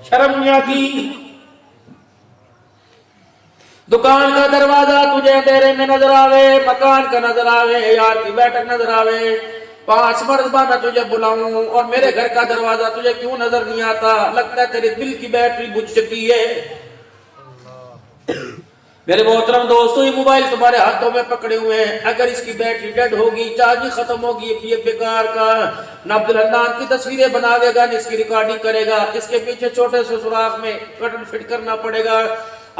शर्म नहीं आती। दुकान का दरवाजा तुझे अंधेरे में नजर आवे, मकान का नजर आवे, यार की बैठक नजर आवे, 5 मरतबा मैं तुझे बुलाऊं और मेरे घर का दरवाजा तुझे क्यों नजर नहीं आता? लगता है तेरे दिल की बैटरी बुझ चुकी है। मेरे मोहतरम दोस्तों, ये मोबाइल तुम्हारे हाथों में पकड़े हुए हैं, अगर इसकी बैटरी डेड होगी, चार्जिंग खत्म होगी, ये बेकार का ना अब्दुल हन्नान की तस्वीरें बनावेगा, न इसकी रिकॉर्डिंग करेगा, इसके पीछे छोटे से सुराख में बटन फिट करना पड़ेगा।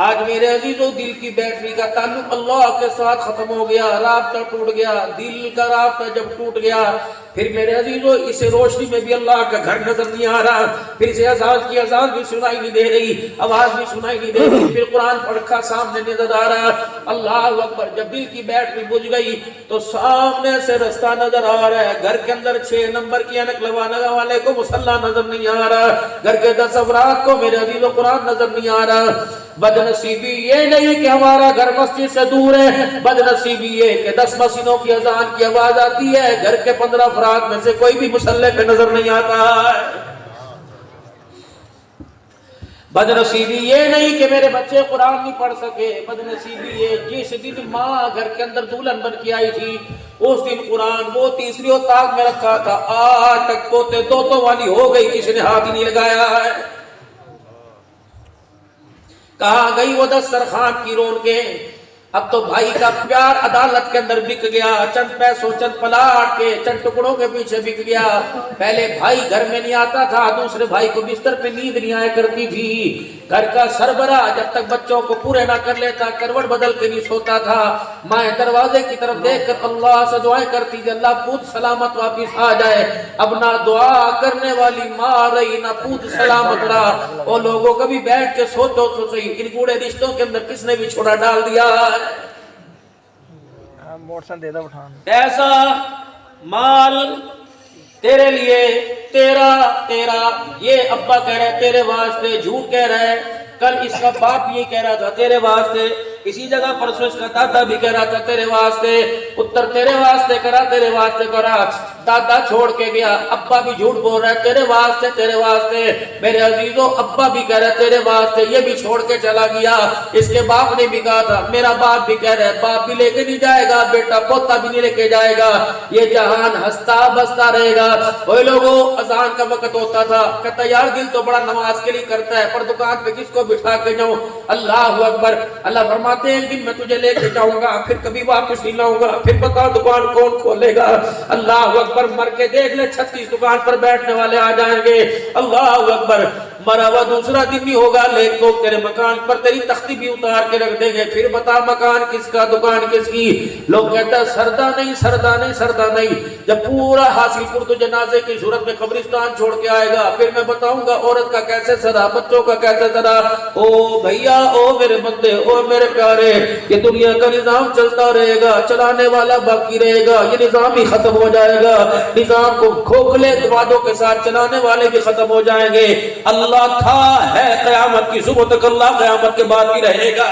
आज मेरे अजीजों, दिल की बैटरी का ताल्लुक अल्लाह के साथ खत्म हो गया, राब्ता टूट गया। दिल का राब्ता जब टूट गया, फिर मेरे अजीजों इसे रोशनी में भी अल्लाह का घर नजर नहीं आ रहा, फिर से अजान की अजान भी सुनाई नहीं दे रही, आवाज भी सुनाई नहीं दे रही, फिर कुरान पढ़ा सामने नजर आ रहा। अल्लाह अकबर। जब दिल की बैटरी बुझ गई तो सामने से रास्ता नजर आ रहा है, घर के अंदर 6 नंबर की ऐनक लगाने वाले को मुसल्ला नजर नहीं आ रहा, घर के 10 अफराद को मेरे अजीजों कुरान नजर नहीं आ रहा। बदनसीबी ये नहीं कि हमारा घर मस्जिद से दूर है, बदनसीबी ये कि 10 मस्जिदों की अजान की आवाज आती है, घर के 15 अफराद में से कोई भी मुसल्ले पे नजर नहीं आता। बदनसीबी ये नहीं कि मेरे बच्चे कुरान नहीं पढ़ सके, बदनसीबी ये जिस दिन माँ घर के अंदर दुल्हन बन के आई थी, उस दिन कुरान वो तीसरी औताक में रखा था, आज तक पोते तोतों वाली हो गई, किसी ने हाथ ही नहीं लगाया है। कहाँ गई वो दस्तरखान की रौनकें? अब तो भाई का प्यार अदालत के अंदर बिक गया, चंद पैसों, चंद पलाट के, चंद टुकड़ों के पीछे बिक गया। पहले भाई घर में नहीं आता था, दूसरे भाई को बिस्तर पे नींद नहीं आया करती थी। घर का सरबराह जब तक बच्चों को पूरे ना कर लेता, करवट बदल के नहीं सोता था। माए दरवाजे की तरफ देखकर अल्लाह से दुआएं करती थी, अल्लाह पूत सलामत वापिस आ जाए। अब ना दुआ करने वाली माँ रही, ना पूत सलामत रहा। और लोगों कभी बैठ के सोचो तो सही, इन बूढ़े रिश्तों के अंदर किसने भी छोड़ा डाल दिया। ऐसा माल तेरे लिए, तेरा तेरा, ये अब्बा कह रहे तेरे वास्ते, झूठ कह रहा है। कल इसका बाप ये कह रहा था तेरे वास्ते, इसी जगह परसों इसका दादा भी कह रहा था तेरे वास्ते, पुत्र तेरे वास्ते करा, तेरे वास्ते करा। दादा छोड़ के गया, अब्बा भी झूठ बोल रहा है तेरे वास्ते, तेरे वास्ते। मेरे अजीजों, अब्बा भी कह रहा है तेरे वास्ते, ये भी छोड़ के चला गया। इसके बाप ने भी कहा था, मेरा बाप भी कह रहा है, बाप भी लेके नहीं जाएगा, बेटा पोता भी नहीं लेके जाएगा, ये जहान हंसता बसता रहेगा। वही लोगों, अजान का वक्त होता था, कहता यार दिल तो बड़ा नमाज के लिए करता है, पर दुकान पे किसको बिठा के जाऊं? अल्लाह अकबर। अल्लाह फरमाते हैं, एक दिन मैं तुझे लेके जाऊंगा, फिर कभी वापस नहीं लाऊंगा, फिर बता दुकान कौन खोलेगा? अल्लाह अकबर। मर के देख ले, 36 दुकान पर बैठने वाले आ जाएंगे। अल्लाह अकबर। मरा हुआ दूसरा दिन भी होगा, लेकिन लोग तेरे मकान पर तेरी तख्ती भी उतार के रख देंगे, फिर बता मकान किसका, दुकान किसकी? लोग कहता है सरदा नहीं, सरदा नहीं, सरदा नहीं। जब पूरा हासिलपुर तो जनाजे की सूरत में कब्रिस्तान छोड़ के आएगा, फिर मैं बताऊंगा औरत का कैसे सदा, बच्चों का कैसे सदा। ओ भैया, ओ मेरे बंदे, ओ मेरे प्यारे, ये दुनिया का निजाम चलता रहेगा, चलाने वाला बाकी रहेगा, ये निजाम ही खत्म हो जाएगा। निजाम को खोखले वादों के साथ चलाने वाले भी खत्म हो जाएंगे। अल्लाह था, है, कयामत की सुबह तक, अल्लाह कयामत के बाद भी रहेगा।